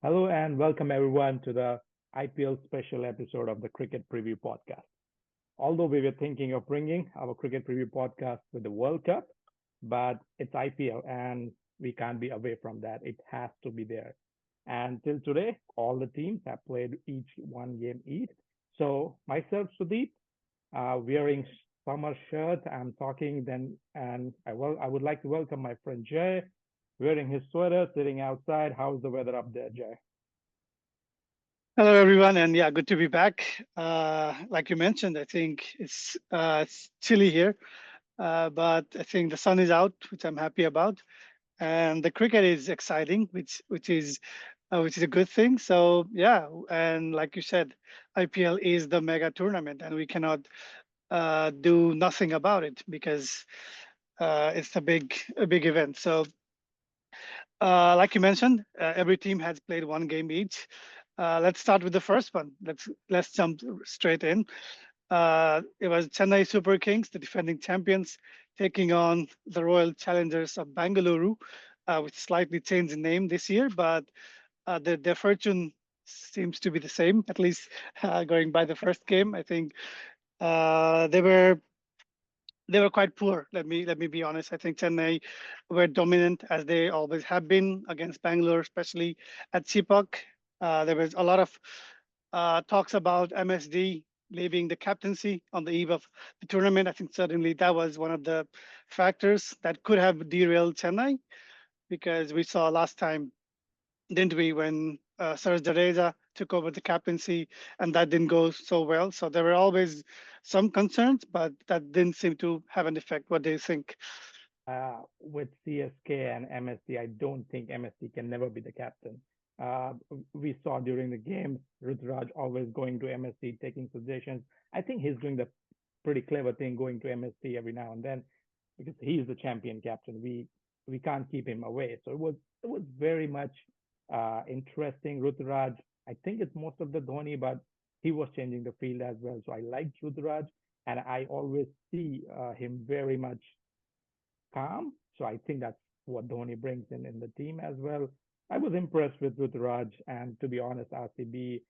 Hello and welcome everyone to the IPL special episode of the Cricket Preview Podcast. Although we were thinking of bringing our Cricket Preview Podcast with the World Cup, but it's IPL and we can't be away from that. It has to be there. And till today, all the teams have played each one game each. So myself, Sudeep, wearing summer shirt, I'm talking then, and I would like to welcome my friend Jay, wearing his sweater, sitting outside. How's the weather up there, Jay? Hello, everyone, and yeah, good to be back. Like you mentioned, I think it's chilly here, but I think the sun is out, which I'm happy about, and the cricket is exciting, which is a good thing. So yeah, and like you said, IPL is the mega tournament, and we cannot do nothing about it because it's a big event. So like you mentioned, every team has played one game each. Let's start with the first one. Let's jump straight in. It was Chennai Super Kings, the defending champions, taking on the Royal Challengers of Bangalore, which slightly changed the name this year, but their fortune seems to be the same. At least going by the first game, I think they were quite poor. Let me be honest. I think Chennai were dominant as they always have been against Bangalore, especially at Chepauk. There was a lot of talks about MSD leaving the captaincy on the eve of the tournament. I think certainly that was one of the factors that could have derailed Chennai because we saw last time, didn't we, when Suraj Jadeja took over the captaincy and that didn't go so well. So there were always some concerns, but that didn't seem to have an effect. What do you think? With CSK and MSD, I don't think MSD can never be the captain. Uh, we saw during the game Ruturaj always going to MSD, taking suggestions. I think he's doing the pretty clever thing, going to MSD every now and then, because he's the champion captain. We can't keep him away. So it was very much interesting. Ruturaj, I think it's most of the Dhoni, but he was changing the field as well. So I liked Ruturaj, and I always see him very much calm. So I think that's what Dhoni brings in the team as well. I was impressed with Ruturaj, and to be honest, RCB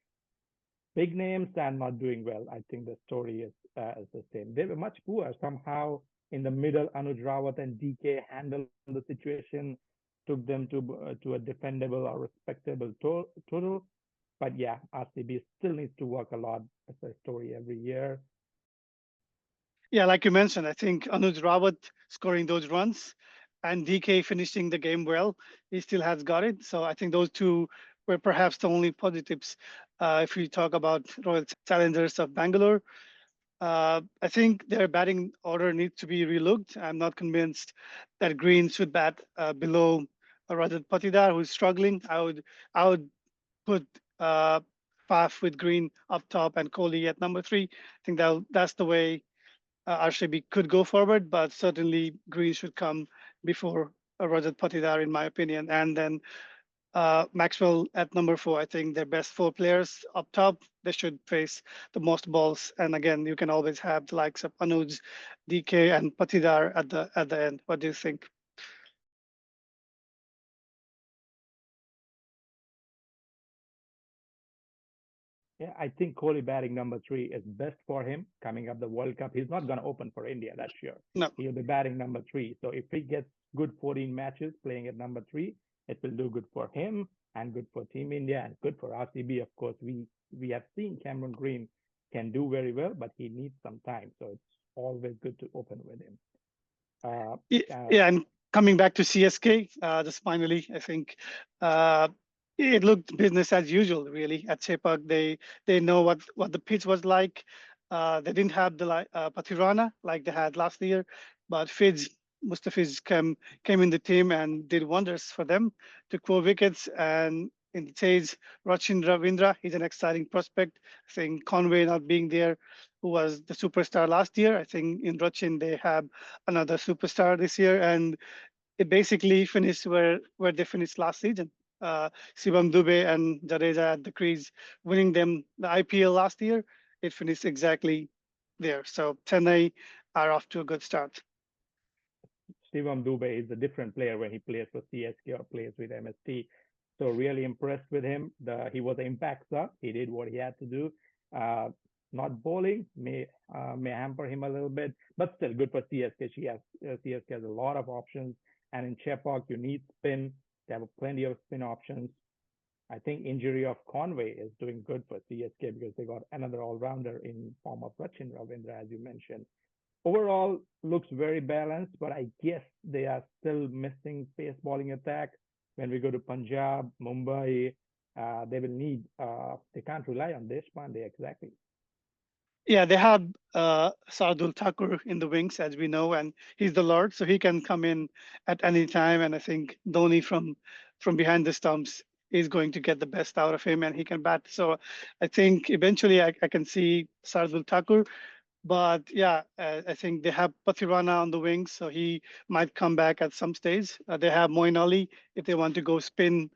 big names and not doing well. I think the story is the same. They were much poor somehow in the middle. Anuj Rawat and DK handled the situation, took them to a defendable or respectable total. But yeah, RCB still needs to work a lot. As a story every year. Yeah, like you mentioned, I think Anuj Rawat scoring those runs and DK finishing the game well, he still has got it. So I think those two were perhaps the only positives if we talk about Royal Challengers of Bangalore. I think their batting order needs to be relooked. I'm not convinced that Green should bat below Rajat Patidar, who's struggling. I would put uh, Faf with Green up top and Kohli at number three. I think that's the way RCB could go forward, but certainly Green should come before Rajat Patidar, in my opinion. And then Maxwell at number four. I think their best four players up top. They should face the most balls. And again, you can always have the likes of Anuj, DK, and Patidar at the end. What do you think? Yeah, I think Kohli batting number three is best for him coming up the World Cup. He's not going to open for India, that's sure. No. He'll be batting number three. So if he gets good 14 matches playing at number three, it will do good for him and good for Team India and good for RCB. Of course, we have seen Cameron Green can do very well, but he needs some time. So it's always good to open with him. Uh, uh, Yeah, and coming back to CSK, just finally, I think uh, it looked business as usual, really. At Chepauk, they know what the pitch was like. They didn't have Patirana like they had last year, but Mustafiz came in the team and did wonders for them, took 4 wickets, and in the chase, Rachin Ravindra, he's an exciting prospect. I think Conway not being there, who was the superstar last year. I think in Rachin they have another superstar this year, and it basically finished where they finished last season. Shivam Dube and Jadeja at the crease, winning them the IPL last year. It finished exactly there. So Chennai are off to a good start. Shivam Dube is a different player when he plays for CSK or plays with MST. So really impressed with him. He was an impact sub. He did what he had to do. Uh, Not bowling may hamper him a little bit, but still good for CSK. CSK has a lot of options, and in Chepauk you need spin. They have plenty of spin options. I think injury of Conway is doing good for CSK because they got another all-rounder in form of Sachin Ravindra, as you mentioned. Overall, looks very balanced, but I guess they are still missing pace bowling attack. When we go to Punjab, Mumbai, they will need. They can't rely on Deshpande exactly. Yeah, they have Sardul Thakur in the wings, as we know, and he's the Lord, so he can come in at any time. And I think Dhoni from behind the stumps is going to get the best out of him, and he can bat. So I think eventually I can see Sardul Thakur. But yeah, I think they have Pathirana on the wings, so he might come back at some stage. They have Moin Ali if they want to go spin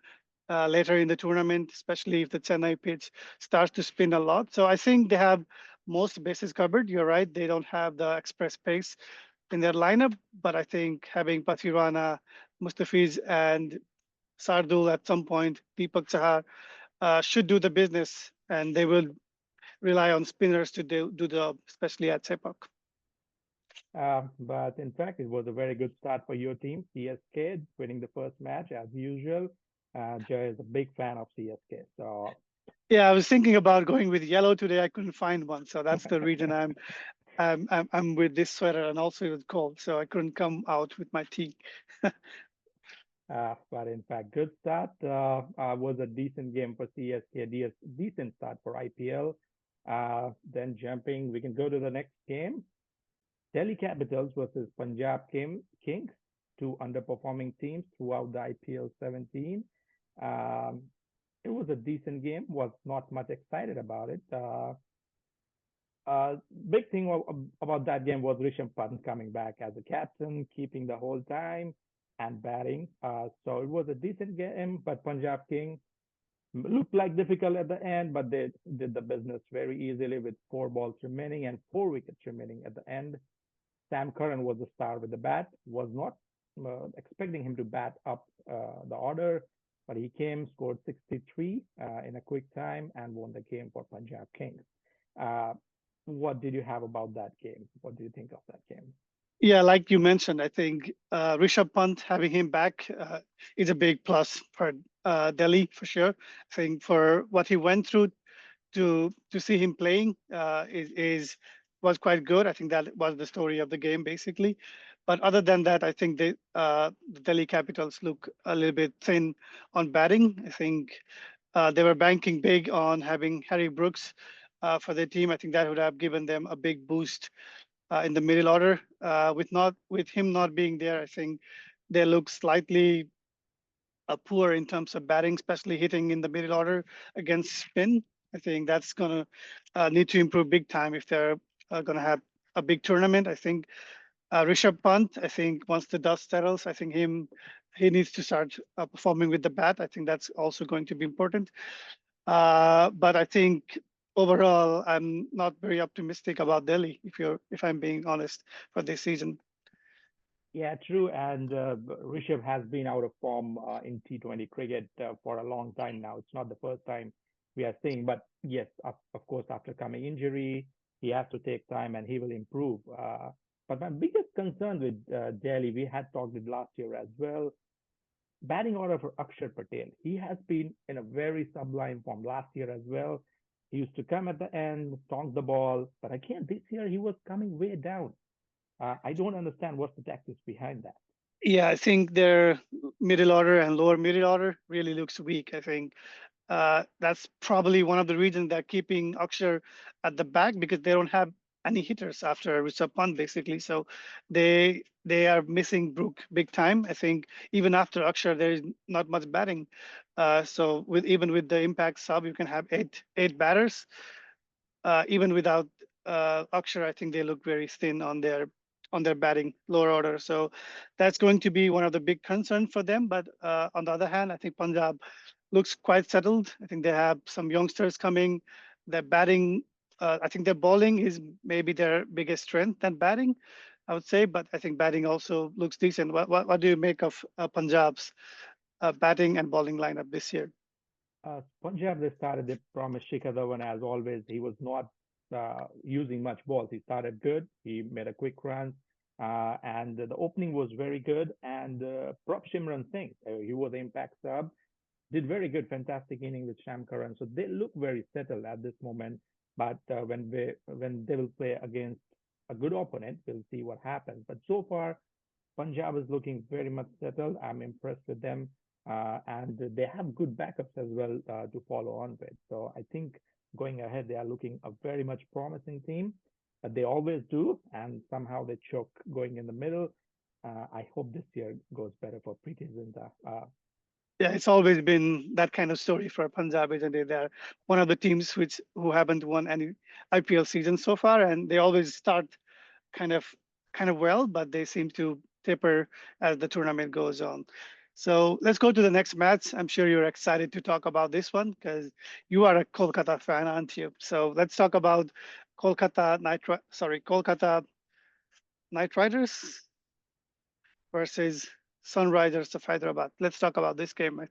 later in the tournament, especially if the Chennai pitch starts to spin a lot. So I think they have most bases covered. You're right; they don't have the express pace in their lineup, but I think having Pathirana, Mustafiz, and Sardul at some point, Deepak Chahar should do the business, and they will rely on spinners to do the job, especially at Sepak. But in fact, it was a very good start for your team, CSK, winning the first match as usual. Jay is a big fan of CSK, so Yeah, I was thinking about going with yellow today. I couldn't find one, so that's the reason I'm with this sweater, and also it was cold, so I couldn't come out with my tea. But in fact, good start. Was a decent game for CSK, decent start for IPL. Then jumping, we can go to the next game. Delhi Capitals versus Kings, two underperforming teams throughout the IPL 17. Um, it was a decent game. Was not much excited about it. Uh, Big thing about that game was Rishabh Pant coming back as a captain, keeping the whole time and batting. So it was a decent game, but Punjab King looked like difficult at the end, but they did the business very easily with 4 balls remaining and 4 wickets remaining at the end. Sam Curran was the star with the bat. Was not expecting him to bat up the order, but he came, scored 63 in a quick time, and won the game for Punjab Kings. Uh, what did you have about that game? What do you think of that game? Yeah, like you mentioned, I think Rishabh Pant having him back is a big plus for Delhi for sure. I think for what he went through to see him playing is was quite good. I think that was the story of the game basically. But other than that, I think the Delhi Capitals look a little bit thin on batting. I think they were banking big on having Harry Brooks for their team. I think that would have given them a big boost in the middle order. With him not being there, I think they look slightly poor in terms of batting, especially hitting in the middle order against spin. I think that's going to need to improve big time if they're going to have a big tournament. I think Rishabh Pant, I think once the dust settles, I think he needs to start performing with the bat. I think that's also going to be important. But I think overall, I'm not very optimistic about Delhi, if I'm being honest, for this season. Yeah, true. And Rishabh has been out of form in T20 cricket for a long time now. It's not the first time we are seeing, but yes, of course, after coming injury, he has to take time and he will improve. But my biggest concern with Delhi, we had talked it last year as well. Batting order for Akshar Patel. He has been in a very sublime form last year as well. He used to come at the end, stonk the ball, but again, this year he was coming way down. I don't understand what's the tactics behind that. Yeah, I think their middle order and lower middle order really looks weak. I think that's probably one of the reasons they're keeping Akshar at the back because they don't have any hitters after Rishabh Pant basically. So they are missing Brook big time. I think even after Akshar, there is not much batting. So with even with the impact sub, you can have eight batters. Even without Akshar, I think they look very thin on their batting lower order. So that's going to be one of the big concerns for them. But on the other hand, I think Punjab looks quite settled. I think they have some youngsters coming. Their batting, I think their bowling is maybe their biggest strength than batting, I would say. But I think batting also looks decent. What do you make of Punjab's? batting and bowling lineup this year. Punjab, they started, they promised Shikhar Dhawan as always. He was not using much balls. He started good. He made a quick run. And the opening was very good. And Prop Shimran Singh, he was the impact sub, did very good, fantastic inning with Sham Karan. So they look very settled at this moment. But when they will play against a good opponent, we'll see what happens. But so far, Punjab is looking very much settled. I'm impressed with them. And they have good backups as well to follow on with. So I think going ahead, they are looking a very much promising team. They always do, and somehow they choke going in the middle. I hope this year goes better for Preeti Zinta. Yeah, it's always been that kind of story for Punjab, isn't it? They're one of the teams which who haven't won any IPL season so far, and they always start kind of kind of well, but they seem to taper as the tournament goes on. So let's go to the next match. I'm sure you're excited to talk about this one because you are a Kolkata fan, aren't you? So let's talk about Kolkata Knight Riders versus Sunrisers of Hyderabad. Let's talk about this game, mate.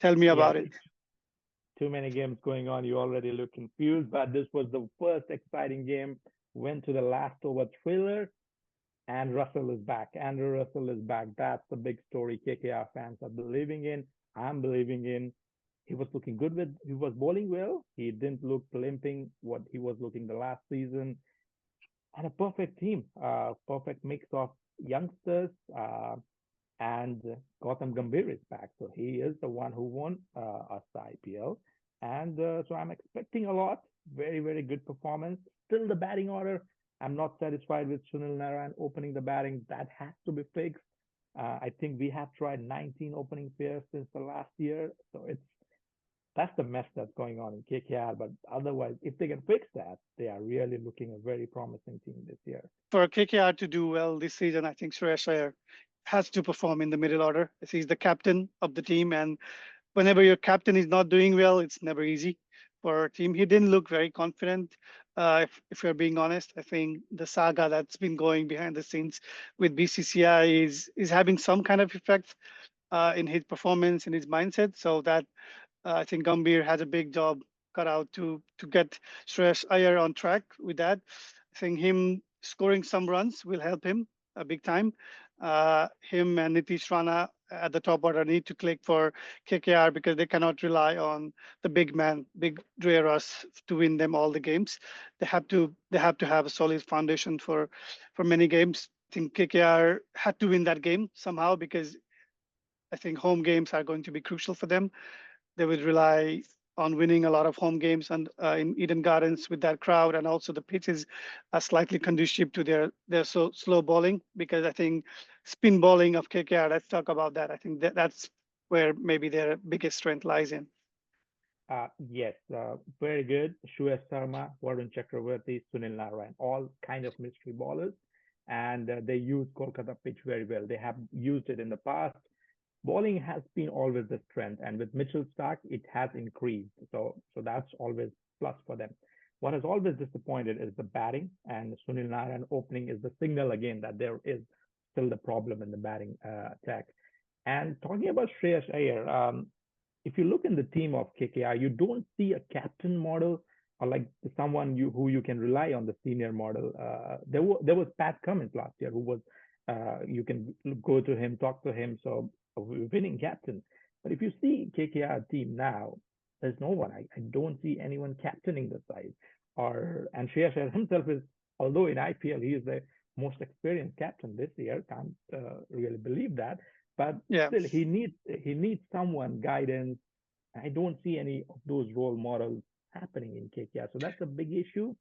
Tell me Yeah, about it. too many games going on. You already look confused, but this was the first exciting game. Went to the last over thriller, and Russell is back. Andrew Russell is back. That's the big story KKR fans are believing in. I'm believing in. He was looking good with, he was bowling well. He didn't look limping what he was looking the last season. And a perfect team, perfect mix of youngsters. And Gautam Gambhir is back. So he is the one who won us the IPL. And so I'm expecting a lot. Very, very good performance. Still the batting order. I'm not satisfied with Sunil Narayan opening the batting. That has to be fixed. I think we have tried 19 opening pairs since the last year. So that's the mess that's going on in KKR. But otherwise, if they can fix that, they are really looking a very promising team this year. For KKR to do well this season, I think Suresh Iyer has to perform in the middle order. As he's the captain of the team, and whenever your captain is not doing well, it's never easy for a team. He didn't look very confident. If you're being honest, I think the saga that's been going behind the scenes with BCCI is having some kind of effect in his performance, in his mindset. So that I think Gambhir has a big job cut out to get Suresh Iyer on track with that. I think him scoring some runs will help him a big time. Him and Nitish Rana at the top order need to click for KKR because they cannot rely on the big man, big Dre Russ to win them all the games. They have to have a solid foundation for many games. I think KKR had to win that game somehow because I think home games are going to be crucial for them. They would rely on winning a lot of home games and in Eden Gardens with that crowd, and also the pitches are slightly conducive to their so slow bowling because I think spin bowling of KKR. Let's talk about that. I think that's where maybe their biggest strength lies in. Yes, very good. Suyash Sharma, Varun Chakravarti, Sunil Narayan, all kind of mystery bowlers. And they use Kolkata pitch very well. They have used it in the past. Bowling has been always the strength, and with Mitchell Stark, it has increased. So that's always plus for them. What has always disappointed is the batting, and Sunil Narayan opening is the signal again that there is still the problem in the batting attack. And talking about Shreyas Iyer, if you look in the team of KKR, you don't see a captain model or like someone who you can rely on the senior model. There was Pat Cummins last year who was you can go to him, talk to him. So a winning captain. But if you see KKR team now, there's no one. I don't see anyone captaining the side. Or and Shreyas Iyer himself is, although in IPL he is the most experienced captain this year. Can't really believe that, but Yeah. still he needs someone guidance. I don't see any of those role models happening in KKR. So that's a big issue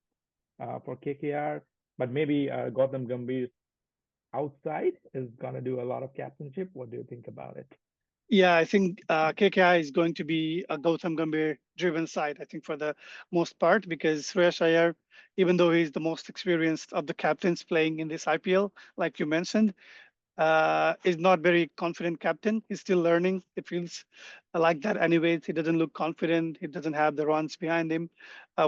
for KKR. But maybe Gautam Gambhir outside is gonna do a lot of captainship. What do you think about it? Yeah, I think KKI is going to be a Gautam Gambhir driven side, I think, for the most part, because Suresh Iyer, even though he's the most experienced of the captains playing in this IPL, like you mentioned, is not very confident captain. He's still learning. It feels like that anyways. He doesn't look confident. He doesn't have the runs behind him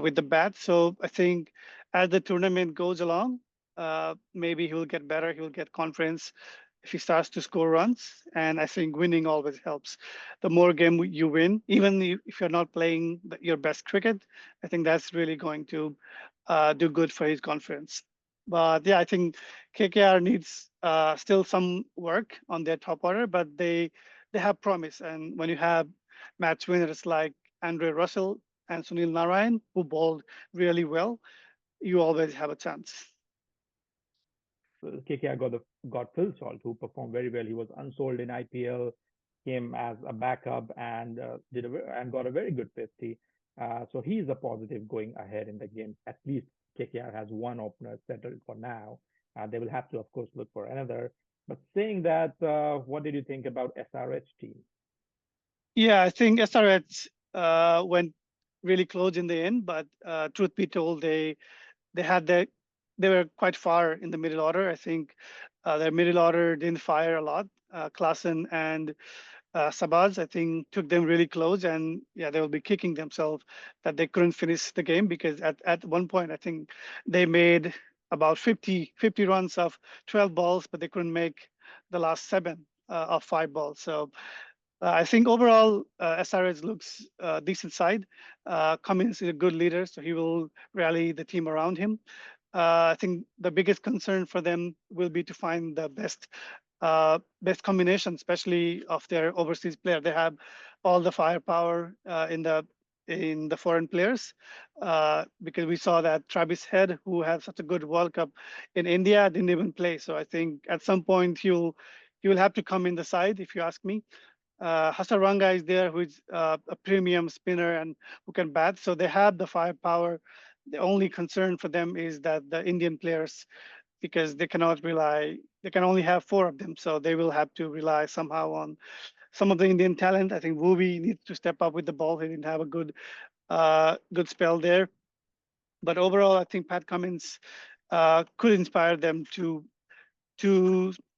with the bat. So I think as the tournament goes along, maybe he'll get better. He'll get confidence. if he starts to score runs. And I think winning always helps. The more game you win, even if you're not playing your best cricket, I think that's really going to do good for his confidence. But yeah, I think KKR needs still some work on their top order, but they have promise. And when you have match winners like Andre Russell and Sunil Narayan, who bowled really well, you always have a chance. KKR got Phil Salt, who performed very well. He was unsold in IPL, came as a backup and and got a very good 50. So he's a positive going ahead in the game. At least KKR has one opener settled for now. They will have to, of course, look for another. But saying that, what did you think about SRH team? Yeah, I think SRH went really close in the end, but truth be told, they had their they were quite far in the middle order. I think their middle order didn't fire a lot. Klassen and Sabaz, I think, took them really close, and yeah, they will be kicking themselves that they couldn't finish the game because at one point, I think they made about 50 runs of 12 balls, but they couldn't make the last seven of 5 balls. So I think overall, SRS looks decent side. Cummins is a good leader, so he will rally the team around him. I think the biggest concern for them will be to find the best combination, especially of their overseas player. They have all the firepower in the foreign players because we saw that Travis Head, who had such a good World Cup in India, didn't even play. So I think at some point he will have to come in the side, if you ask me. Hasaranga is there, who is a premium spinner and who can bat. So they have the firepower. The only concern for them is that the Indian players, because they cannot rely, they can only have four of them. So they will have to rely somehow on some of the Indian talent. I think Wuvi needs to step up with the ball. He didn't have a good spell there. But overall, I think Pat Cummins could inspire them to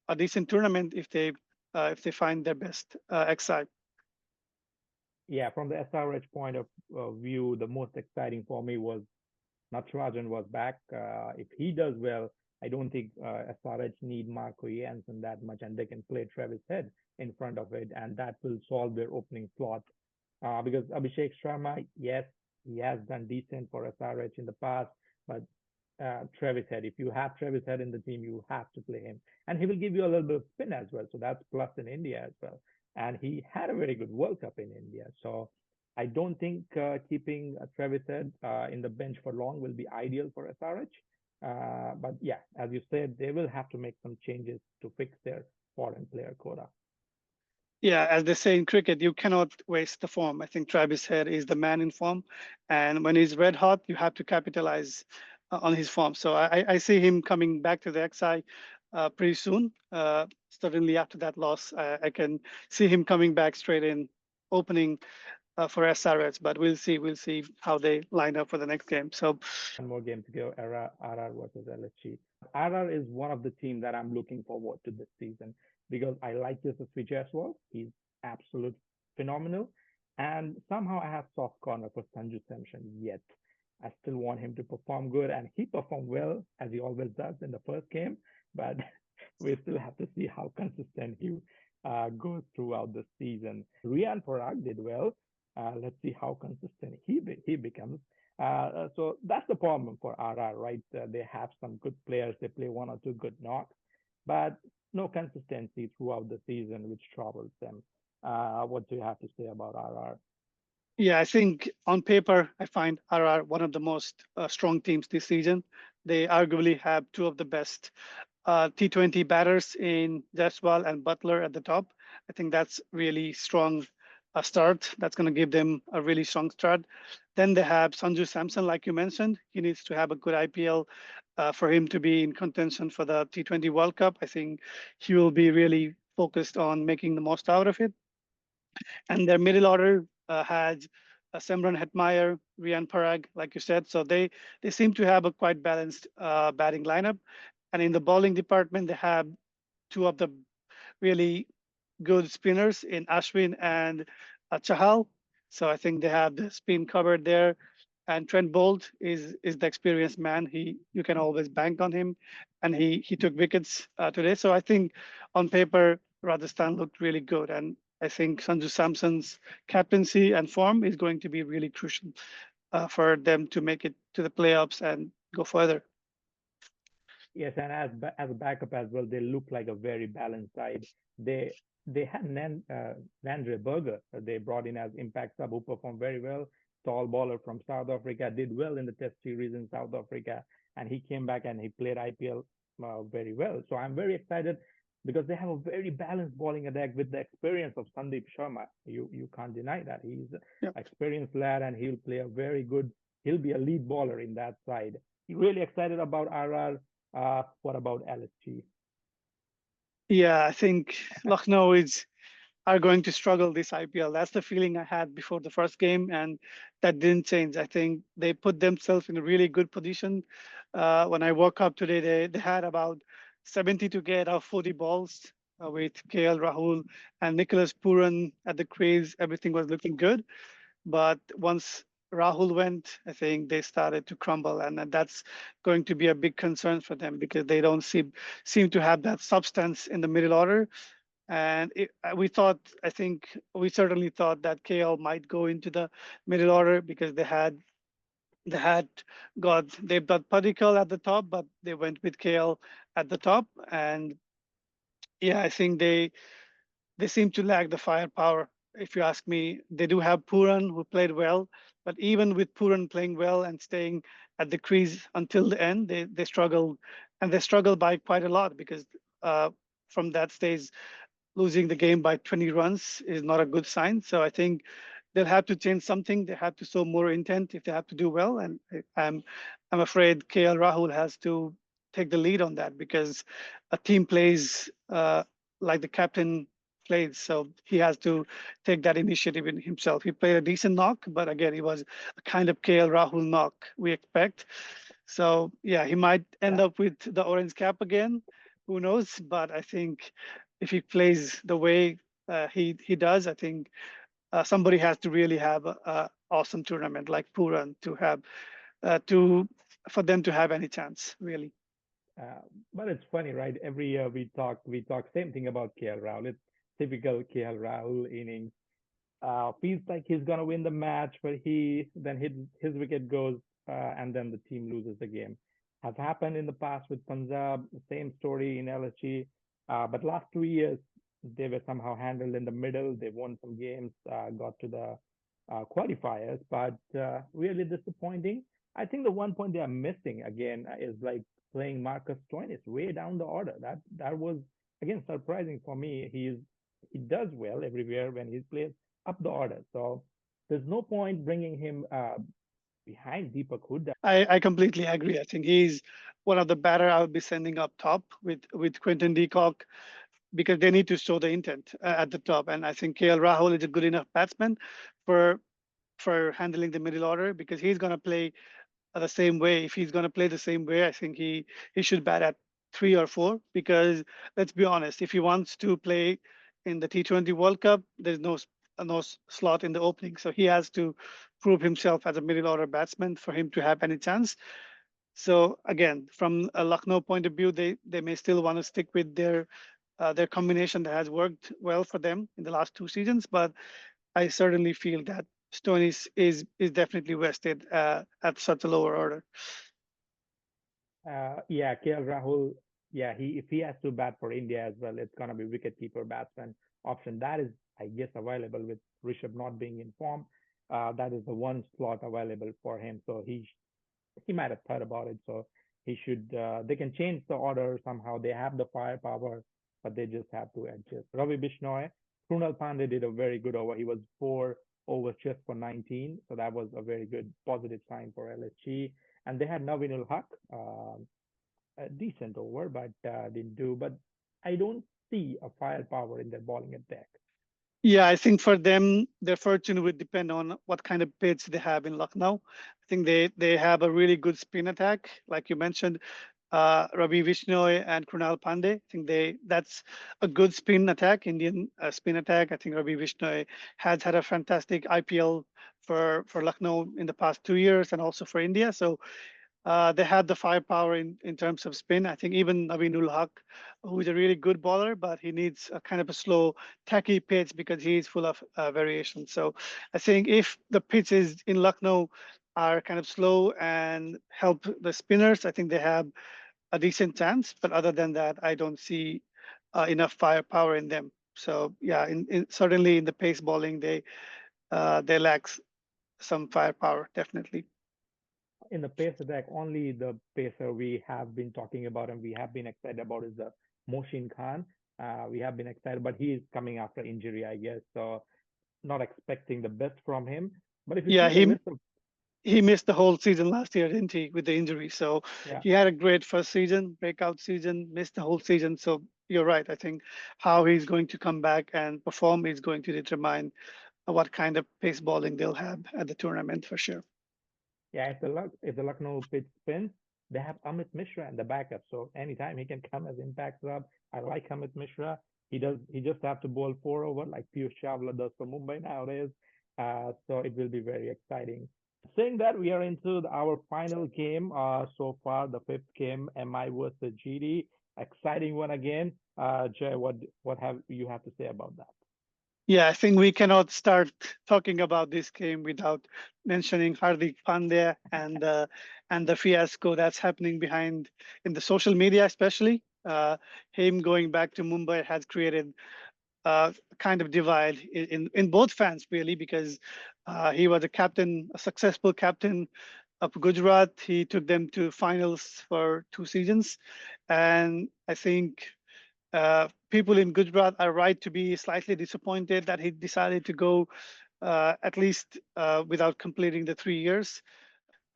a decent tournament if they find their best XI. Yeah, from the SRH point of view, the most exciting for me was Natarajan was back. If he does well, I don't think SRH need Marco Jansen that much, and they can play Travis Head in front of it, and that will solve their opening slot. Because Abhishek Sharma, yes, he has done decent for SRH in the past, but Travis Head, if you have Travis Head in the team, you have to play him, and he will give you a little bit of spin as well. So that's plus in India as well. And he had a very good World Cup in India. So I don't think keeping Travis Head in the bench for long will be ideal for SRH. But yeah, as you said, they will have to make some changes to fix their foreign player quota. Yeah, as they say in cricket, you cannot waste the form. I think Travis Head is the man in form, and when he's red hot, you have to capitalize on his form. So I see him coming back to the XI pretty soon. Certainly after that loss, I can see him coming back straight in, opening for SRS. But we'll see how they line up for the next game. So One more game to go, RR versus LSG. RR is one of the teams that I'm looking forward to this season because I like Yashasvi Jaiswal. He's absolute phenomenal. And somehow I have soft corner for Sanju Samson yet. I still want him to perform good, and he performed well as he always does in the first game. But we still have to see how consistent he goes throughout the season. Rian Parag did well. Let's see how consistent he becomes. So that's the problem for RR, right? They have some good players. They play one or two good knocks, but no consistency throughout the season, which troubles them. What do you have to say about RR? yeah, I think on paper, I find RR one of the most strong teams this season. They arguably have two of the best T20 batters in Jaiswal and Butler at the top. I think that's really strong start. That's going to give them a really strong start. Then they have Sanju Samson, like you mentioned. He needs to have a good IPL for him to be in contention for the T20 World Cup. I think he will be really focused on making the most out of it. And their middle order has Semron Hetmeyer, Rian Parag, like you said. So they seem to have a quite balanced batting lineup. And in the bowling department, they have two of the really good spinners in Ashwin and Chahal. So I think they have the spin covered there. And Trent Bolt is the experienced man. You can always bank on him, and he took wickets today. So I think on paper, Rajasthan looked really good. And I think Sanju Samson's captaincy and form is going to be really crucial for them to make it to the playoffs and go further. Yes, and as a backup as well, they look like a very balanced side. They they had Vandre Berger. They brought in as impact sub who performed very well. Tall baller from South Africa, did well in the Test series in South Africa, and he came back and he played IPL very well. So I'm very excited because they have a very balanced bowling attack with the experience of Sandeep Sharma. You can't deny that he's an Yeah. experienced lad and he'll play a very good. He'll be a lead bowler in that side. Really excited about RR. What about LSG? Yeah, I think Lucknow is are going to struggle this IPL. That's the feeling I had before the first game, and that didn't change. I think they put themselves in a really good position. When I woke up today, they had about 70 to get out 40 balls with KL Rahul and Nicholas Puran at the crease. Everything was looking good. But once Rahul went, I think they started to crumble, and that's going to be a big concern for them because they don't seem to have that substance in the middle order. And we thought, I think we certainly thought that KL might go into the middle order because they had they've got Padikkal at the top, but they went with KL at the top. And yeah, I think they seem to lack the firepower. If you ask me, they do have Puran who played well, but even with Puran playing well and staying at the crease until the end, they struggled, and they struggled by quite a lot because uh, from that stage losing the game by 20 runs is not a good sign. So I think they'll have to change something. They have to show more intent if they have to do well. And I'm afraid KL Rahul has to take the lead on that because a team plays like the captain plays. So he has to take that initiative in himself. He played a decent knock, but again, it was a kind of KL Rahul knock we expect. So yeah, he might end Yeah, up with the orange cap again. Who knows? But I think if he plays the way he does, I think somebody has to really have a awesome tournament like Puran to have to for them to have any chance, really. uh, but it's funny, right? Every year we talk same thing about KL Rahul. It's typical KL Rahul innings. Feels like he's gonna win the match, but his wicket goes, and then the team loses the game. Has happened in the past with Punjab, the same story in LSG. But last 2 years they were somehow handled in the middle. They won some games, got to the qualifiers, but really disappointing. I think the one point they are missing again is like playing Marcus Stoinis way down the order. That was again surprising for me. He does well everywhere when he plays up the order. So there's no point bringing him behind Deepak Hooda. I completely agree. I think he's one of the batter I would be sending up top with Quentin Deacock because they need to show the intent at the top. And I think KL Rahul is a good enough batsman for for handling the middle order because he's going to play the same way. If he's going to play the same way, I think he should bat at 3 or 4 because let's be honest, if he wants to play in the T20 World Cup, there's no slot in the opening, so he has to prove himself as a middle order batsman for him to have any chance. So again, from a Lucknow point of view, they may still want to stick with their combination that has worked well for them in the last 2 seasons, but I certainly feel that Stoinis is definitely vested at such a lower order. Yeah, KL Rahul. Yeah, he if he has to bat for India as well, it's gonna be wicketkeeper batsman option. That is, I guess, available with Rishabh not being in form. That is the one slot available for him. So he might have thought about it. So he should. They can change the order somehow. They have the firepower, but they just have to adjust. Ravi Bishnoi, Krunal Pandey did a very good over. He was 4 overs just for 19, so that was a very good positive sign for LSG. And they had Navinul Haq, a decent over, but didn't do. But I don't see a firepower in their bowling attack. Yeah, I think for them, their fortune would depend on what kind of pitch they have in Lucknow. I think they have a really good spin attack, like you mentioned, Ravi Vishnoi and Krunal Pandey. I think that's a good spin attack, Indian spin attack. I think Ravi Vishnoi has had a fantastic IPL for Lucknow in the past 2 years and also for India. So They have the firepower in terms of spin. I think even Naveenul Haq, who is a really good bowler, but he needs a kind of a slow, tacky pitch because he is full of variation. So I think if the pitches in Lucknow are kind of slow and help the spinners, I think they have a decent chance. But other than that, I don't see enough firepower in them. So yeah, certainly in the pace bowling, they lack some firepower, definitely. In the pace attack, only the pacer we have been talking about and we have been excited about is the Moshin Khan. We have been excited, but he is coming after injury, I guess. So not expecting the best from him. But if you Yeah, see the list of, he missed the whole season last year, didn't he, with the injury? So yeah, he had a great first season, breakout season, missed the whole season. So you're right. I think how he's going to come back and perform is going to determine what kind of pace bowling they'll have at the tournament for sure. yeah, if the Lucknow pitch spins, they have Amit Mishra in the backup. So anytime he can come as impact sub. I like Amit Mishra. He just have to bowl 4 over like Piyush Chawla does for Mumbai nowadays. So it will be very exciting. Saying that, we are into our final game so far, the fifth game, MI versus GD. Exciting one again. Jay, what have you have to say about that? Yeah, I think we cannot start talking about this game without mentioning Hardik Pandya and the fiasco that's happening behind in the social media, especially. Him going back to Mumbai has created kind of divide in both fans really because he was a captain, a successful captain of Gujarat. He took them to finals for 2 seasons, and I think people in Gujarat are right to be slightly disappointed that he decided to go at least without completing the 3 years.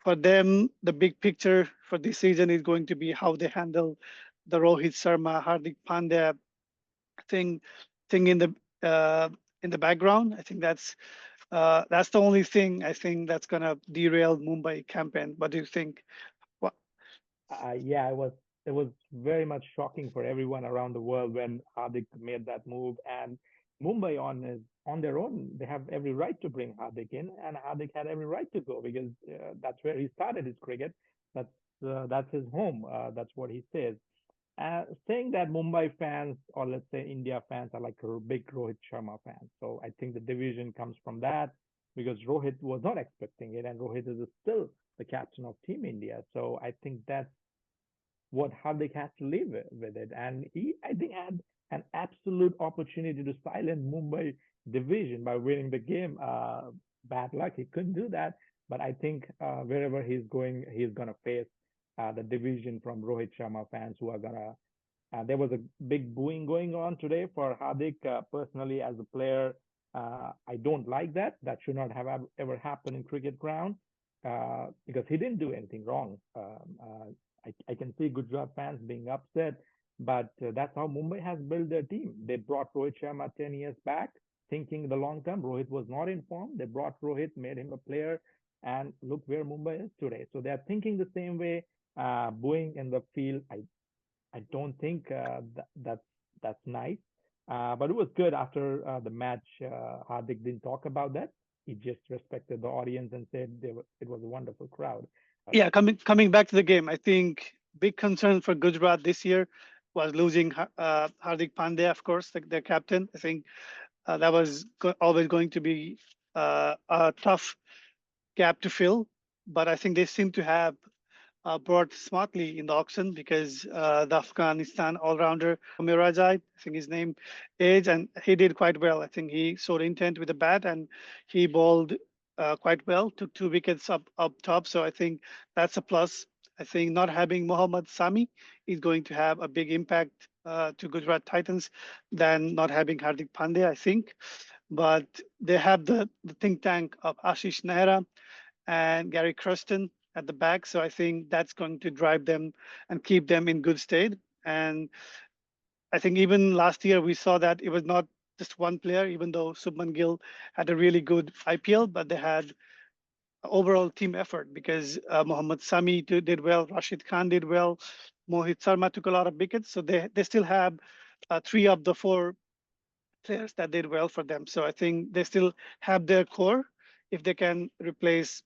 For them, the big picture for this season is going to be how they handle the Rohit Sharma, Hardik Pandya thing thing uh, in the background. I think that's the only thing I think that's gonna derail Mumbai campaign. What do you think? What? Yeah, it was very much shocking for everyone around the world when Hardik made that move, and Mumbai on their own, they have every right to bring Hardik in, and Hardik had every right to go because that's where he started his cricket. That's that's his home. That's what he says. Saying that Mumbai fans, or let's say India fans, are like big Rohit Sharma fans. So I think the division comes from that because Rohit was not expecting it, and Rohit is still the captain of Team India. So I think that's what Hardik has to live with it. And he, I think, had an absolute opportunity to silence Mumbai division by winning the game. Bad luck, he couldn't do that. But I think wherever he's gonna face the division from Rohit Sharma fans who are gonna. There was a big booing going on today for Hardik. Personally, as a player, I don't like that. That should not have ever happened in cricket ground because he didn't do anything wrong. I can see Gujarat fans being upset, but that's how Mumbai has built their team. They brought Rohit Sharma 10 years back, thinking the long term. Rohit was not informed. They brought Rohit, made him a player, and look where Mumbai is today. So they're thinking the same way. Booing in the field, I don't think that's nice. But it was good after the match. Hardik didn't talk about that. He just respected the audience and said it was a wonderful crowd. Yeah, coming back to the game, I think big concern for Gujarat this year was losing Hardik Pandya, of course, their captain. I think that was always going to be a tough gap to fill, but I think they seem to have brought smartly in the auction because the Afghanistan all-rounder Mirajai, I think his name is, and he did quite well. I think he showed intent with the bat and he bowled quite well, took 2 wickets up top. So I think that's a plus. I think not having Mohammad Sami is going to have a big impact to Gujarat Titans than not having Hardik Pandey, I think. But they have the think tank of Ashish Nehra and Gary Cruston at the back. So I think that's going to drive them and keep them in good state. And I think even last year we saw that it was not just one player, even though Subman Gill had a really good IPL, but they had overall team effort because Mohammad Sami did well, Rashid Khan did well, Mohit Sharma took a lot of wickets. So they still have 3 of the 4 players that did well for them. So I think they still have their core if they can replace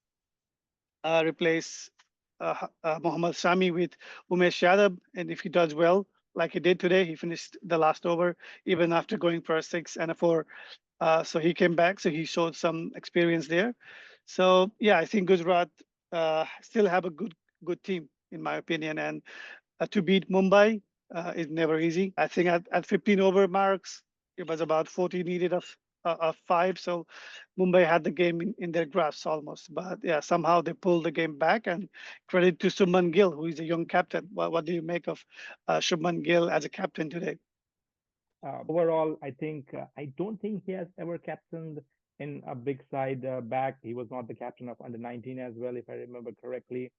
Mohammad Sami with Umesh Yadav, and if he does well, like he did today, he finished the last over even after going for a 6 and a 4. So he came back, so he showed some experience there. So yeah, I think Gujarat still have a good team in my opinion, and to beat Mumbai is never easy. I think at 15 over marks, it was about 40 needed of 5. So Mumbai had the game in their grasp almost. But yeah, somehow they pulled the game back. And credit to Subman Gill, who is a young captain. What do you make of Subman Gill as a captain today? Overall, I think I don't think he has ever captained in a big side back. He was not the captain of under 19 as well, if I remember correctly.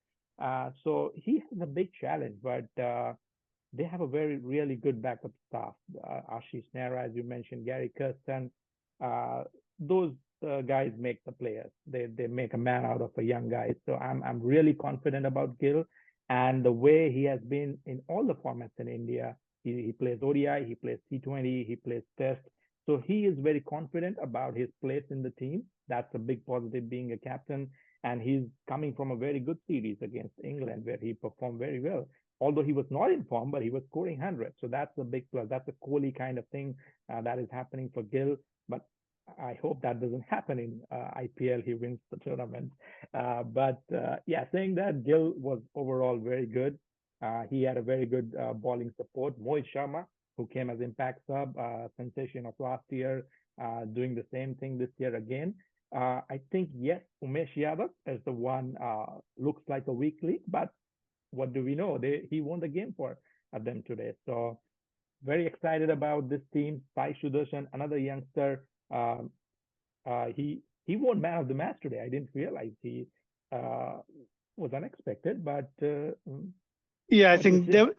So he has a big challenge, but they have a very really good backup staff. Ashish Nehra, as you mentioned, Gary Kirsten, uh, those guys make the players. They make a man out of a young guy. So I'm really confident about Gill and the way he has been in all the formats in India. He plays ODI, he plays T20, he plays Test. So he is very confident about his place in the team. That's a big positive being a captain. And he's coming from a very good series against England where he performed very well, although he was not in form, but he was scoring 100. So that's a big plus. That's a Kohli kind of thing that is happening for Gill. But I hope that doesn't happen in IPL. He wins the tournament. But yeah, saying that, Gill was overall very good. He had a very good bowling support. Mohit Sharma, who came as impact sub, sensation of last year, doing the same thing this year again. I think, yes, Umesh Yadav is the one, looks like a weak link, but what do we know? He won the game for them today. So very excited about this team. Sai Sudarshan, another youngster. Um, he won man of the match today. I didn't realize he uh, was unexpected, but Yeah, what do you say?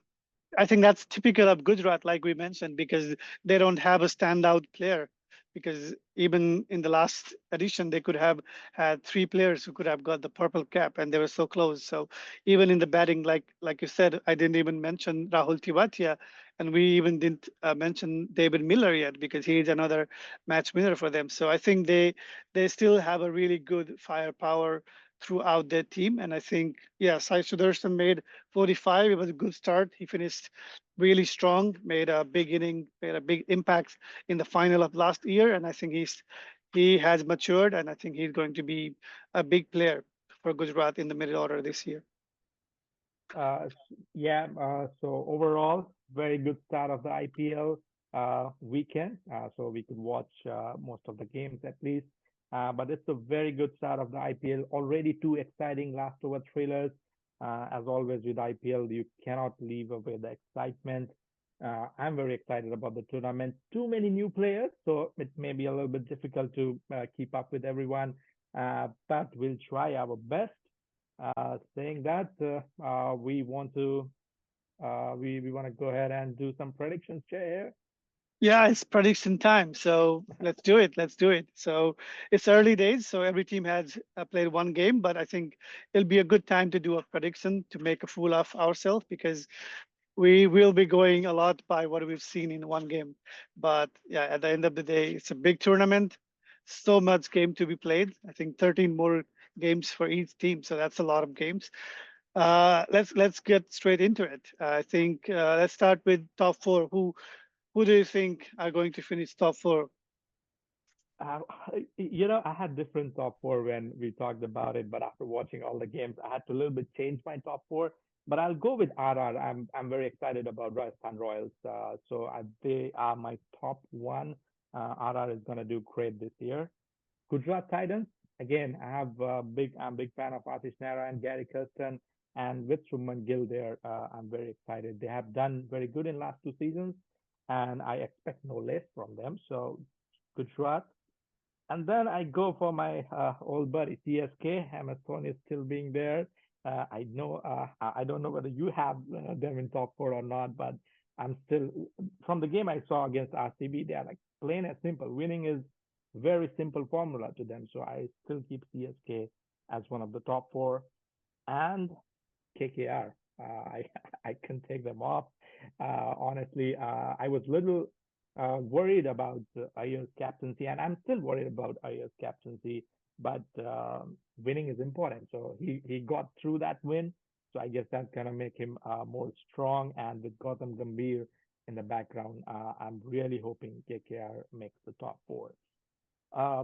I think that's typical of Gujarat, like we mentioned, because they don't have a standout player. Because even in the last edition, they could have had 3 players who could have got the purple cap, and they were so close. So even in the batting, like you said, I didn't even mention Rahul Tiwatia, and we even didn't mention David Miller yet because he is another match winner for them. So I think they still have a really good firepower throughout their team, and I think yeah, Sai Sudarshan made 45. It was a good start. He finished really strong, made a big inning, made a big impact in the final of last year. And I think he has matured, and I think he's going to be a big player for Gujarat in the middle order this year. Yeah, so overall, very good start of the IPL weekend. So we could watch most of the games at least. But it's a very good start of the IPL. Already two exciting last over thrillers. As always with IPL, you cannot leave away the excitement. I'm very excited about the tournament. Too many new players, so it may be a little bit difficult to keep up with everyone. But we'll try our best. Saying that, we want to go ahead and do some predictions, Jay, here. Yeah, it's prediction time. So let's do it. Let's do it. So it's early days. So every team has played one game, but I think it'll be a good time to do a prediction to make a fool of ourselves because we will be going a lot by what we've seen in one game. But yeah, at the end of the day, it's a big tournament. So much game to be played. I think 13 more games for each team. So that's a lot of games. Let's get straight into it. I think let's start with top four. Who do you think are going to finish top four? Uh, I had different top four when we talked about it, but after watching all the games, I had to a little bit change my top four. But I'll go with RR. I'm very excited about Rajasthan Royals. They are my top one. RR is gonna do great this year. Gujarat Titans, again, I'm a big fan of Ashish Nehra and Gary Kirsten, and with Shubman Gill there, I'm very excited. They have done very good in last 2 seasons, and I expect no less from them. So Gujarat, and then I go for my old buddy CSK. MS Dhoni is still being there. I know I don't know whether you have them in top four or not, but I'm still from the game I saw against RCB. They are like plain and simple. Winning is very simple formula to them. So I still keep CSK as one of the top four. And KKR. I I can take them off. Honestly, I was little worried about Ayer's captaincy, and I'm still worried about Ayer's captaincy. But winning is important, so he got through that win. So I guess that's gonna make him more strong. And with Gautam Gambhir in the background, I'm really hoping KKR makes the top four. Uh,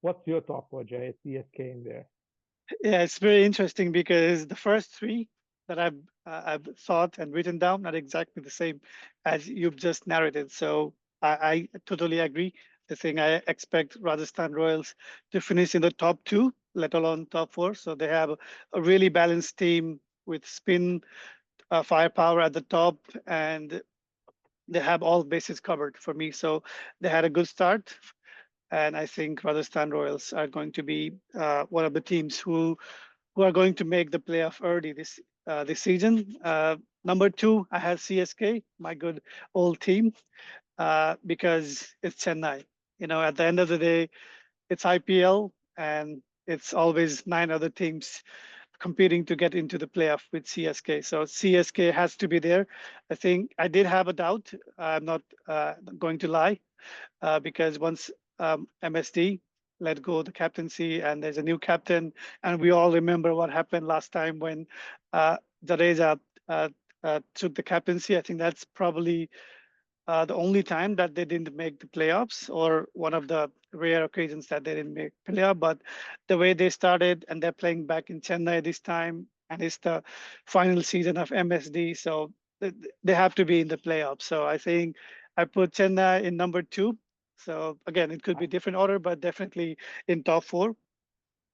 what's your top four, Jay? CSK in there. Yeah, it's very interesting because the first three that I've thought and written down are exactly the same as you've just narrated. So I totally agree. The thing I expect Rajasthan Royals to finish in the top two, let alone top four. So they have a really balanced team with spin, firepower at the top, and they have all bases covered for me. So they had a good start, and I think Rajasthan Royals are going to be one of the teams who are going to make the playoff early this season. Number two, I have CSK, my good old team, because it's Chennai. You know, at the end of the day, it's IPL, and it's always nine other teams competing to get into the playoff with CSK. So CSK has to be there. I think I did have a doubt. I'm not going to lie, because once MSD let go the captaincy and there's a new captain, and we all remember what happened last time when Jadeja uh, took the captaincy. I think that's probably the only time that they didn't make the playoffs, or one of the rare occasions that they didn't make playoff. But the way they started, and they're playing back in Chennai this time, and it's the final season of MSD, so they have to be in the playoffs. So I think I put Chennai in number two. So again, it could Are, be different order, but definitely in top four.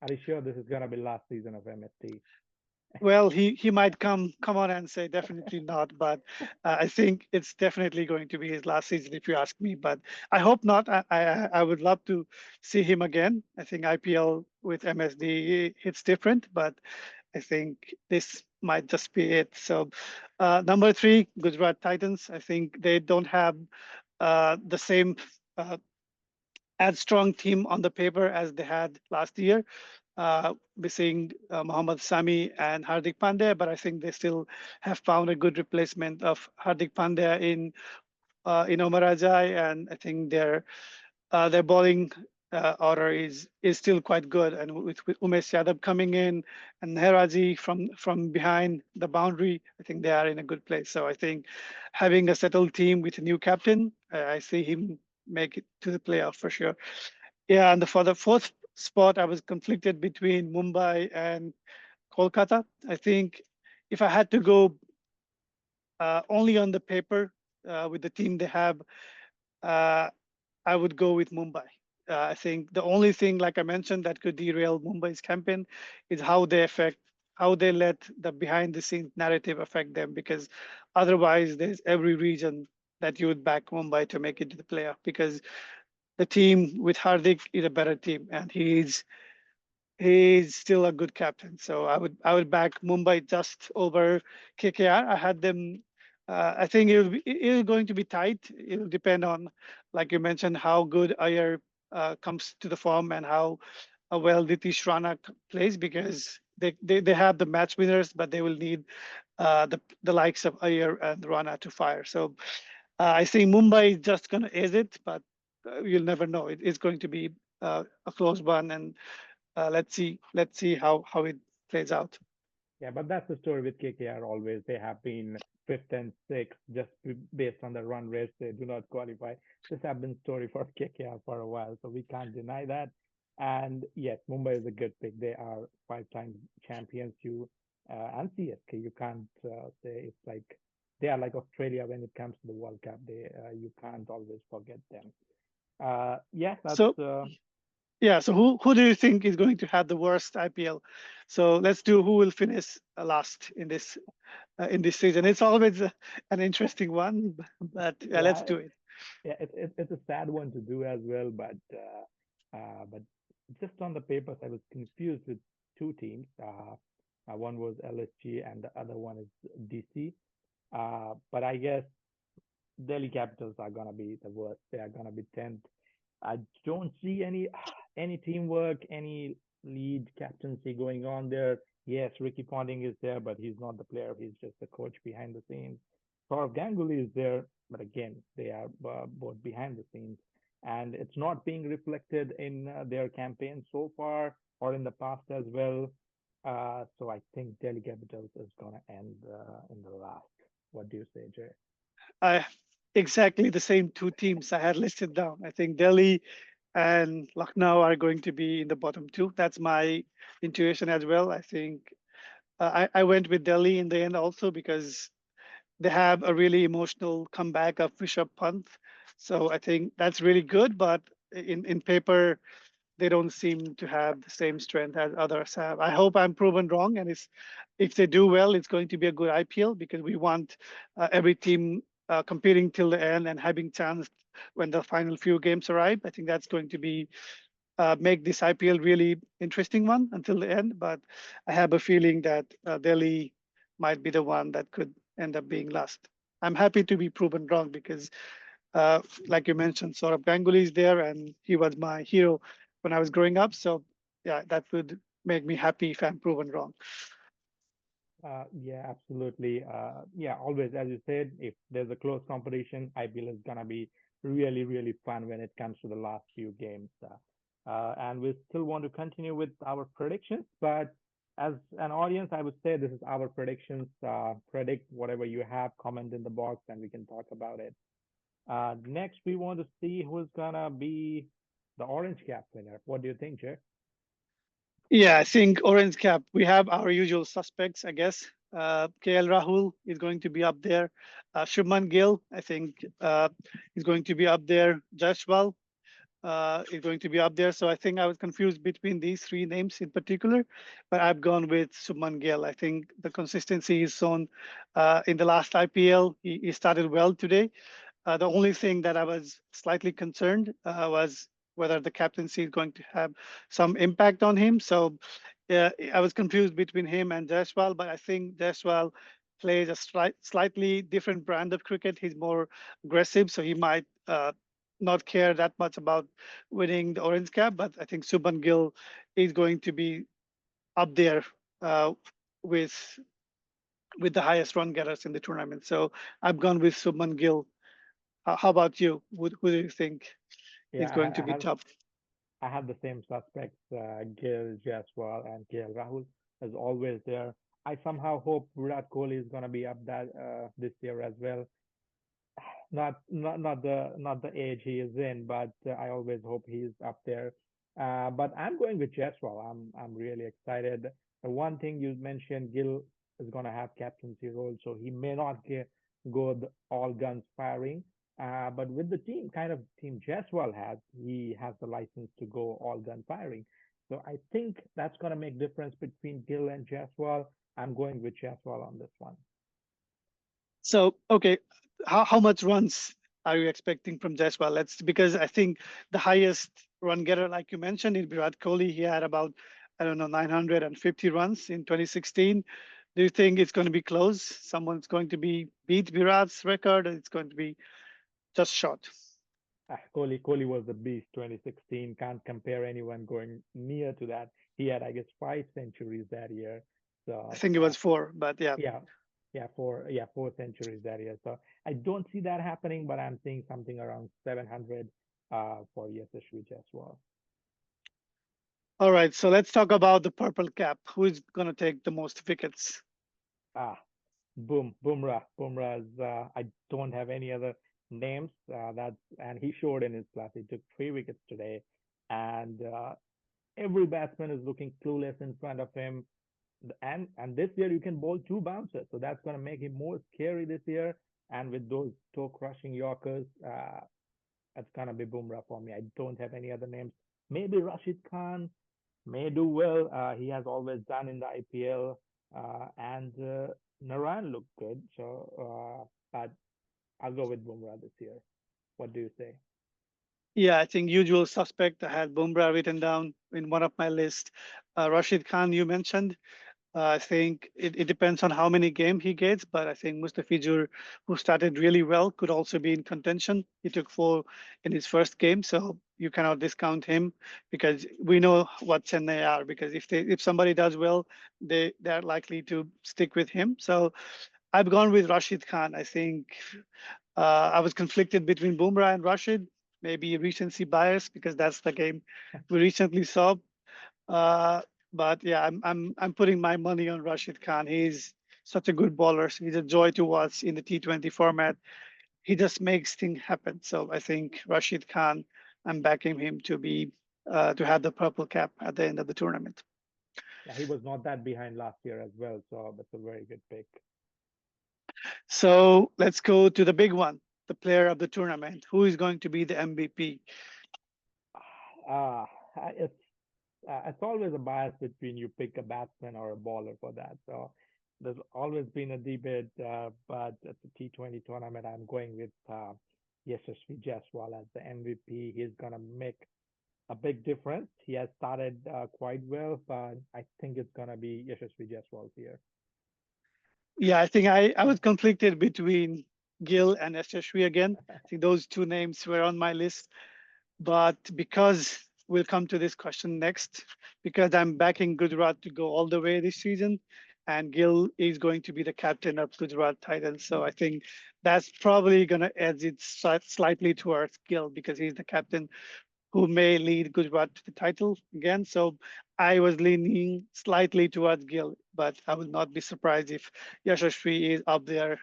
are you sure this is gonna be last season of MST? Well, he might come on and say definitely not, but I think it's definitely going to be his last season if you ask me. But I hope not. I would love to see him again. I think IPL with MSD hits different, but I think this might just be it. So number three, Gujarat Titans. I think they don't have the same uh, as strong team on the paper as they had last year. We're seeing Mohammad Sami and Hardik Pandya, but I think they still have found a good replacement of Hardik Pandya in Omar Ajay, and I think their bowling order is still quite good. And with Umesh Yadav coming in and Nehraji from behind the boundary, I think they are in a good place. So I think having a settled team with a new captain, I see him make it to the playoff for sure. Yeah, and for the fourth spot, I was conflicted between Mumbai and Kolkata. I think if I had to go only on the paper with the team they have, uh, I would go with Mumbai. I think the only thing, like I mentioned, that could derail Mumbai's campaign is how they let the behind the scenes narrative affect them. Because otherwise, there's every reason that you would back Mumbai to make it to the playoff, because the team with Hardik is a better team, and he's still a good captain. So I would back Mumbai just over KKR. I had them. I think it'll going to be tight. It'll depend on, like you mentioned, how good Ayer comes to the form, and how well Nitish Rana plays, because they have the match winners, but they will need the likes of Ayer and Rana to fire. So I think Mumbai is just going to ace it, but you'll never know. It's going to be a close one, and let's see how it plays out. Yeah, but that's the story with KKR always. They have been fifth and sixth just based on the run rates. They do not qualify. This has been story for KKR for a while, so we can't deny that. And yes, Mumbai is a good pick. They are five-time champions. And CSK, you can't say it's like they are like Australia when it comes to the World Cup. You can't always forget them. Yeah, So that's yeah, so who do you think is going to have the worst IPL? So let's do who will finish last in this season. It's always an interesting one, but let's yeah. do it. Yeah, it's a sad one to do as well, but just on the papers, I was confused with two teams. One was LSG and the other one is DC. But I guess Delhi Capitals are gonna be the worst. They are gonna be 10th. I don't see any teamwork, any lead captaincy going on there. Yes, Ricky Ponting is there, but he's not the player. He's just the coach behind the scenes. Saurav Ganguly is there, but again, they are both behind the scenes, and it's not being reflected in their campaign so far or in the past as well. So I think Delhi Capitals is gonna end in the last. What do you say, Jay? I exactly the same two teams I had listed down. I think Delhi and Lucknow are going to be in the bottom two. That's my intuition as well. I think I went with Delhi in the end also because they have a really emotional comeback of Rishabh Pant. So I think that's really good. But in paper, they don't seem to have the same strength as others have. I hope I'm proven wrong, and if they do well, it's going to be a good IPL because we want every team competing till the end and having chance when the final few games arrive. I think that's going to be make this IPL really interesting one until the end. But I have a feeling that Delhi might be the one that could end up being last. I'm happy to be proven wrong because like you mentioned, Saurabh Ganguly is there, and he was my hero when I was growing up. So, yeah, that would make me happy if I'm proven wrong. Yeah, absolutely. Yeah, always, as you said, if there's a close competition, IPL is gonna be really, really fun when it comes to the last few games. And we still want to continue with our predictions, but as an audience, I would say this is our predictions. Predict whatever you have, comment in the box, and we can talk about it. Next, we want to see who's gonna be the Orange Cap winner. What do you think, Jay? Yeah, I think Orange Cap, we have our usual suspects, I guess. KL Rahul is going to be up there. Shubman Gill, I think, is going to be up there. Jashwal is going to be up there. So I think I was confused between these three names in particular, but I've gone with Subman Gill. I think the consistency is shown in the last IPL. He started well today. The only thing that I was slightly concerned was whether the captaincy is going to have some impact on him. So I was confused between him and Jaiswal, but I think Jaiswal plays a slightly different brand of cricket. He's more aggressive, so he might not care that much about winning the orange cap. But I think Subhan Gill is going to be up there uh, with with the highest run getters in the tournament. So I've gone with Subman Gill. How about you? Who do you think is Yeah, going to I be have top? I have the same suspects, Gill, Jaiswal, and KL Rahul is always there. I somehow hope Virat Kohli is gonna be up that this year as well. Not the age he is in, but I always hope he's up there. But I'm going with Jaiswal. I'm really excited. The one thing you mentioned, Gill is gonna have captaincy role, so he may not go all guns firing. But with the team, kind of team Jaiswal has, he has the license to go all gun firing. So I think that's gonna make difference between Gill and Jaiswal. I'm going with Jaiswal on this one. So, okay, how much runs are you expecting from Jaiswal? Let's because I think the highest run getter, like you mentioned, in Virat Kohli, he had about I don't know 950 runs in 2016. Do you think it's going to be close? Someone's going to be beat Virat's record, or it's going to be just short? Kohli was the beast 2016. Can't compare anyone going near to that. He had, I guess, 5 centuries that year. I So think it was four, but yeah. yeah, yeah, 4 centuries that year. So I don't see that happening, but I'm seeing something around 700 for Yashasvi as well. All right, so let's talk about the purple cap. Who is going to take the most wickets? Ah, Bumrah is. I don't have any other names. And he showed in his class. He took 3 wickets today, and every batsman is looking clueless in front of him. And this year you can bowl 2 bouncers, so that's going to make him more scary this year. And with those toe crushing Yorkers, that's going to be Bumrah for me. I don't have any other names. Maybe Rashid Khan may do well. He has always done in the IPL, and Narayan looked good. But I'll go with Bumrah this year. What do you say? Yeah, I think usual suspect. I had Bumrah written down in one of my list. Rashid Khan, you mentioned. I think it depends on how many games he gets, but I think Mustafizur, who started really well, could also be in contention. He took four in his first game, so you cannot discount him because we know what Chennai are. Because if somebody does well, they're likely to stick with him. So I've gone with Rashid Khan. I think I was conflicted between Bumrah and Rashid. Maybe recency bias because that's the game we recently saw. Uh, But yeah, I'm putting my money on Rashid Khan. He's such a good bowler. He's a joy to watch in the T20 format. He just makes things happen. So I think Rashid Khan, I'm backing him to be to have the purple cap at the end of the tournament. Yeah, he was not that behind last year as well, so that's a very good pick. So let's go to the big one, the player of the tournament. Who is going to be the MVP? Uh, it's always a bias between you pick a batsman or a bowler for that. So there's always been a debate, but at the T20 tournament, I'm going with Yashasvi Jaiswal as the MVP. He's gonna make a big difference. He has started quite well, but I think it's gonna be Yashasvi Jaiswal here. Yeah, I think I was conflicted between Gill and Yashasvi again. I think those two names were on my list. But because we'll come to this question next, because I'm backing Gujarat to go all the way this season, and Gill is going to be the captain of Gujarat Titans. So I think that's probably going to edge it slightly towards Gill because he's the captain who may lead Gujarat to the title again. So I was leaning slightly towards Gill, but I will not be surprised if Yashasvi is up there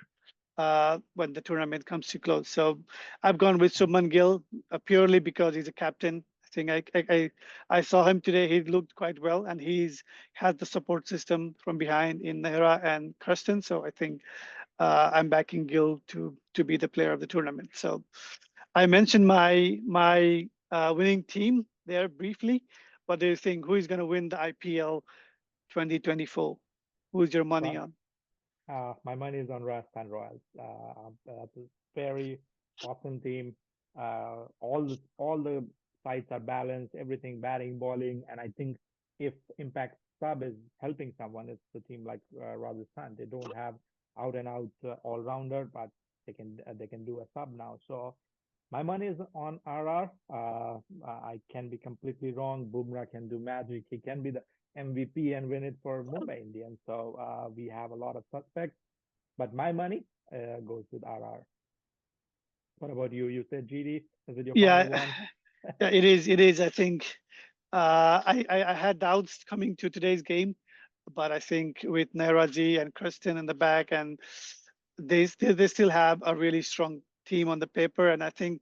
when the tournament comes to close. So I've gone with Subman Gill purely because he's a captain. I think I saw him today. He looked quite well, and he's has the support system from behind in Nehra and Kirsten. So I think I'm backing Gill to be the player of the tournament. So I mentioned my winning team there briefly. What do you think? Who is going to win the IPL 2024? Who's your money Well, on? my money is on Rajasthan Royals. That's a very awesome team. All the sides are balanced, everything batting, bowling, and I think if Impact Sub is helping someone, it's a team like Rajasthan. They don't have out and out all rounder, but they can do a sub now. So my money is on RR. I can be completely wrong. Bumrah can do magic. He can be the MVP and win it for Mumbai Indians. So we have a lot of suspects, but my money goes with RR. What about you? You said GD. Is it your final Yeah, one? yeah, it is. It is. I think I had doubts coming to today's game, but I think with Nairaji and Kristen in the back, and they still have a really strong team on the paper. And I think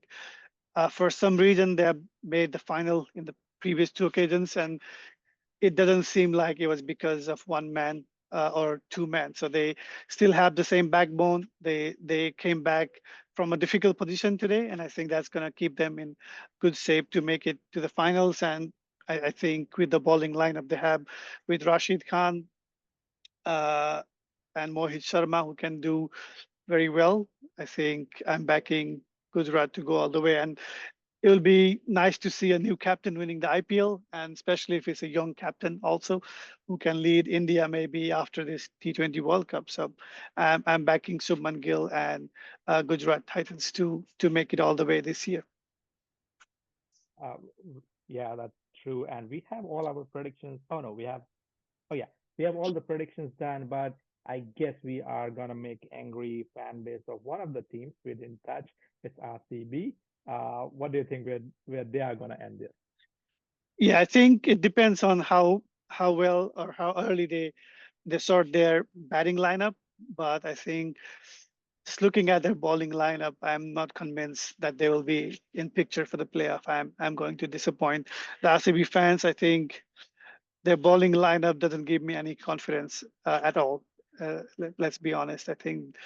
for some reason they have made the final in the previous two occasions, and it doesn't seem like it was because of one man or two men. So they still have the same backbone. They came back from a difficult position today, and I think that's going to keep them in good shape to make it to the finals. And I think with the bowling lineup they have with Rashid Khan uh, and Mohit Sharma, who can do very well, I think I'm backing Gujarat to go all the way. And it will be nice to see a new captain winning the IPL, and especially if it's a young captain also who can lead India maybe after this T20 World Cup. So I'm backing Subman Gill and Gujarat Titans to make it all the way this year. Uh, yeah, that's true. And we have all our predictions. Oh no, we have. Oh yeah, we have all the predictions done. But I guess we are gonna make angry fan base of one of the teams we didn't touch. It's RCB. What do you think where they are gonna end this? Yeah, I think it depends on how well or how early they sort their batting lineup. But I think just looking at their bowling lineup, I'm not convinced that they will be in picture for the playoff. I'm going to disappoint the RCB fans. I think their bowling lineup doesn't give me any confidence at all. Let's be honest. I think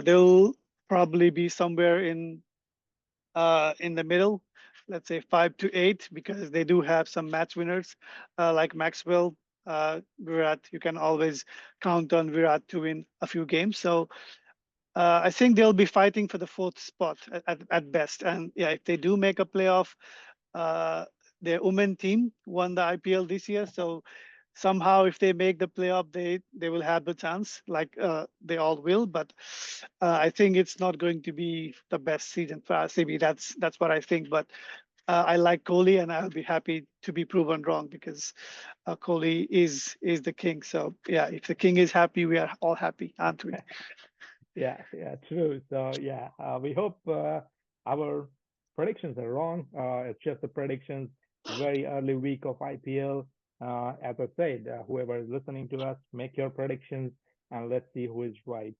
they'll probably be somewhere in the middle, let's say 5 to 8, because they do have some match winners like Maxwell, Virat. You can always count on Virat to win a few games. So I think they'll be fighting for the fourth spot at best. And yeah, if they do make a playoff, uh, their women team won the IPL this year. So somehow, if they make the playoff, they will have the chance, like they all will. But I think it's not going to be the best season for RCB. That's what I think. But I like Kohli, and I'll be happy to be proven wrong because Kohli is the king. So yeah, if the king is happy, we are all happy, aren't we? Yeah, yeah, true. So yeah, we hope our predictions are wrong. It's just the predictions. Very early week of IPL. As I said, whoever is listening to us, make your predictions and let's see who is right.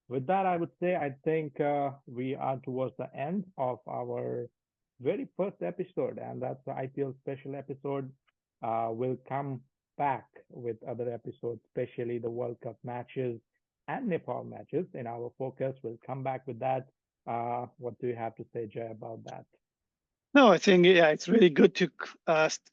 With that, I would say I think we are towards the end of our very first episode, and that's the IPL special episode. We'll come back with other episodes, especially the World Cup matches and Nepal matches in our focus. We'll come back with that. What do you have to say, Jay, about that? No, I think yeah, it's really good to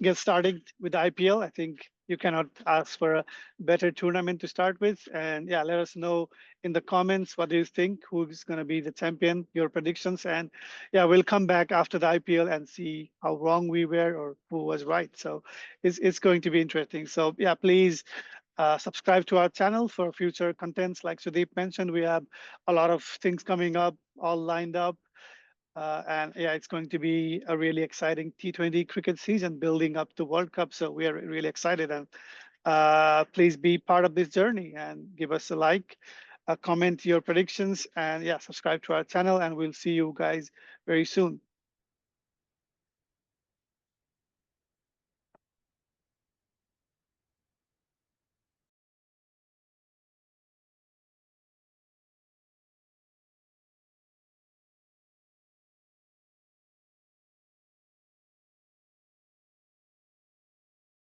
get started with the IPL. I think you cannot ask for a better tournament to start with. And yeah, let us know in the comments what do you think, who's going to be the champion, your predictions, and yeah, we'll come back after the IPL and see how wrong we were or who was right. So it's going to be interesting. So yeah, please subscribe to our channel for future contents. Like Sudeep mentioned, we have a lot of things coming up, all lined up. And yeah, it's going to be a really exciting T20 cricket season building up to World Cup. So we are really excited. And please be part of this journey and give us a like, comment your predictions, and yeah, subscribe to our channel. And we'll see you guys very soon.